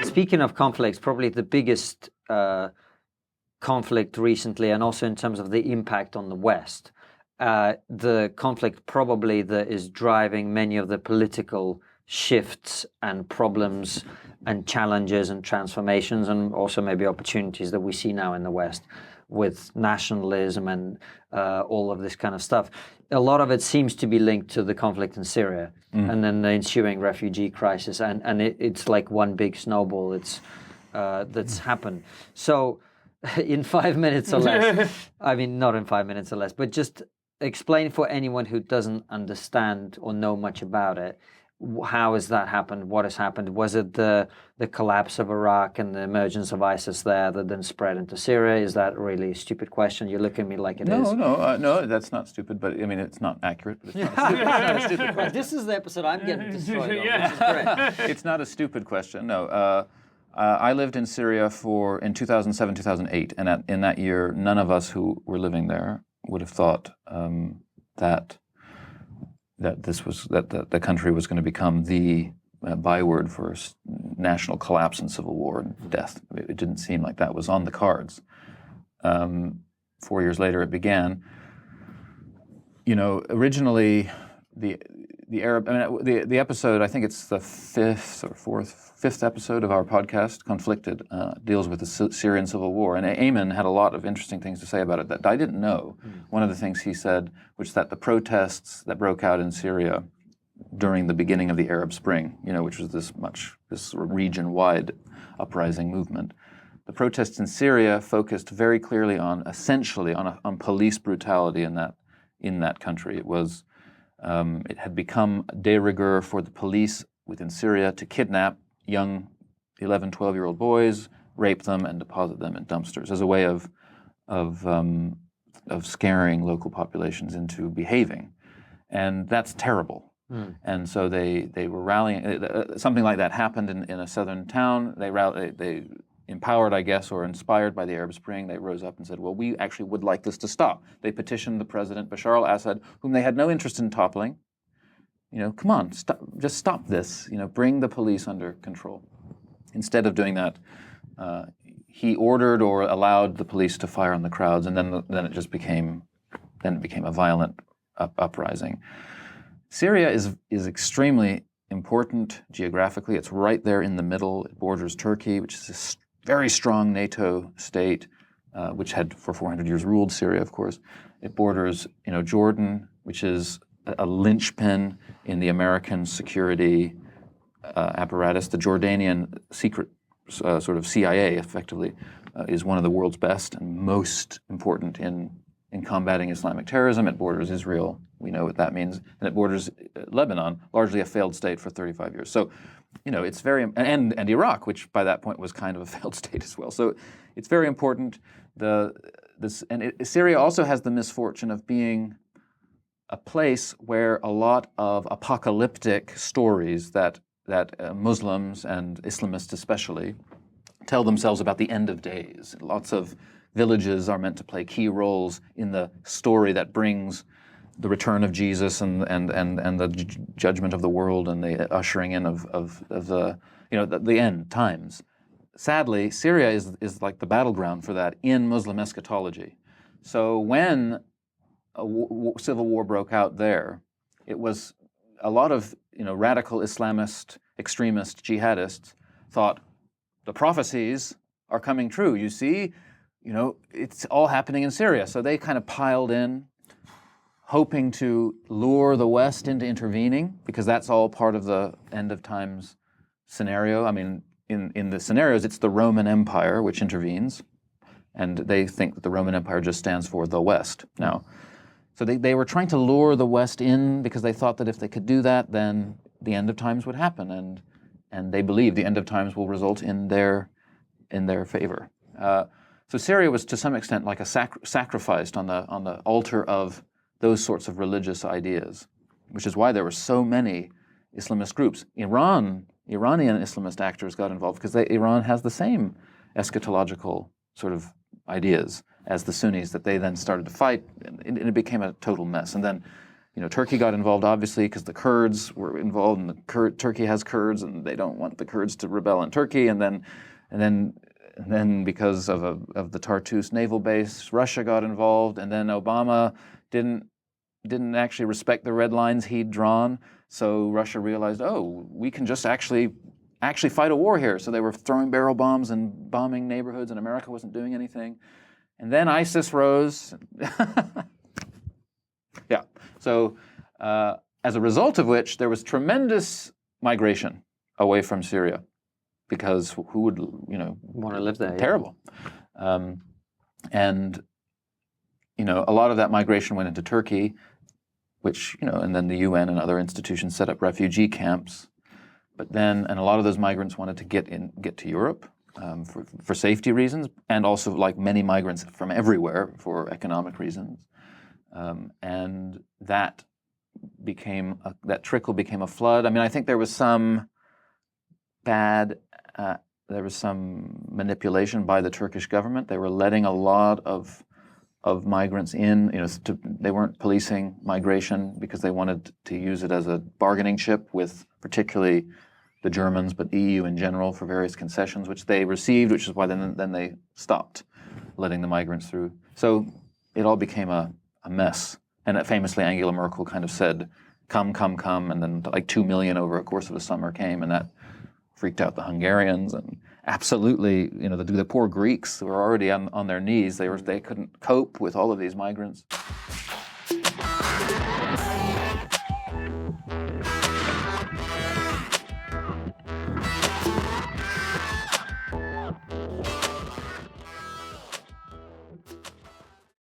Speaking of conflicts, probably the biggest conflict recently, and also in terms of the impact on the West, the conflict probably that is driving many of the political shifts and problems and challenges and transformations, and also maybe opportunities that we see now in the West with nationalism and all of this kind of stuff. A lot of it seems to be linked to the conflict in Syria and then the ensuing refugee crisis, and it's like one big snowball that's happened. So in 5 minutes or less, I mean, not in 5 minutes or less, but just explain for anyone who doesn't understand or know much about it, how has that happened? What has happened? Was it the collapse of Iraq and the emergence of ISIS there that then spread into Syria? Is that really a stupid question? You look at me like it is. No, that's not stupid, but I mean, it's not accurate. But it's not a stupid question. This is the episode I'm getting destroyed on, which is great. It's not a stupid question, no. I lived in Syria in 2007, 2008, and in that year, none of us who were living there would have thought that the country was going to become the byword for national collapse and civil war and death. It didn't seem like that was on the cards. 4 years later, it began. You know, originally the Arab. I mean, the episode. I think it's the fifth episode of our podcast, Conflicted, deals with the Syrian civil war. And Eamon had a lot of interesting things to say about it that I didn't know. One of the things he said, which is that the protests that broke out in Syria during the beginning of the Arab Spring, you know, which was this region-wide uprising movement, the protests in Syria focused very clearly essentially on police brutality in that country. It had become de rigueur for the police within Syria to kidnap young 11, 12-year-old boys, rape them, and deposit them in dumpsters as a way of scaring local populations into behaving. And that's terrible. And so they were rallying. Something like that happened in a southern town. They empowered, I guess, or inspired by the Arab Spring, they rose up and said, well, we actually would like this to stop. They petitioned the president, Bashar al-Assad, whom they had no interest in toppling. You know, come on, just stop this. You know, bring the police under control. Instead of doing that, he ordered or allowed the police to fire on the crowds, and then it just became a violent uprising. Syria is extremely important geographically. It's right there in the middle. It borders Turkey, which is a very strong NATO state, which had for 400 years ruled Syria, of course. It borders, you know, Jordan, which is a linchpin in the American security apparatus. The Jordanian secret sort of CIA, effectively, is one of the world's best and most important in combating Islamic terrorism. It borders Israel. We know what that means. And it borders Lebanon, largely a failed state for 35 years. So, you know, it's very, and Iraq, which by that point was kind of a failed state as well. So it's very important. Syria also has the misfortune of being a place where a lot of apocalyptic stories that Muslims and Islamists especially tell themselves about the end of days. Lots of villages are meant to play key roles in the story that brings the return of Jesus and the judgment of the world and the ushering in of the, you know, the end times. Sadly, Syria is like the battleground for that in Muslim eschatology. So when a civil war broke out there, it was a lot of, you know, radical Islamist, extremist jihadists thought the prophecies are coming true. You see, you know, it's all happening in Syria. So they kind of piled in, hoping to lure the West into intervening, because that's all part of the end of times scenario. I mean, in the scenarios, it's the Roman Empire which intervenes, and they think that the Roman Empire just stands for the West now. So they were trying to lure the West in because they thought that if they could do that, then the end of times would happen, and they believe the end of times will result in their favor. So Syria was to some extent like a sacrificed on the altar of those sorts of religious ideas, which is why there were so many Islamist groups. Iranian Islamist actors got involved because Iran has the same eschatological sort of ideas as the Sunnis that they then started to fight, and it became a total mess. And then Turkey got involved, obviously, because the Kurds were involved, and Turkey has Kurds, and they don't want the Kurds to rebel in Turkey. And then because of the Tartus naval base, Russia got involved, and then Obama didn't actually respect the red lines he'd drawn. So Russia realized, oh, we can just actually fight a war here. So they were throwing barrel bombs and bombing neighborhoods, and America wasn't doing anything. And then ISIS rose. Yeah. So as a result of which, there was tremendous migration away from Syria, because who would, want to live there? Terrible. Yeah. And a lot of that migration went into Turkey, which, and then the UN and other institutions set up refugee camps. But then, and a lot of those migrants wanted to get to Europe for safety reasons, and also, like many migrants from everywhere, for economic reasons. And that trickle became a flood. I mean, I think there was some manipulation by the Turkish government. They were letting a lot of migrants in. They weren't policing migration because they wanted to use it as a bargaining chip with particularly the Germans, but EU in general, for various concessions, which they received, which is why then they stopped letting the migrants through. So it all became a mess. And famously, Angela Merkel kind of said, come, come, come, and then like 2 million over a course of a summer came, and that freaked out the Hungarians, and absolutely, the poor Greeks who were already on their knees. They couldn't cope with all of these migrants.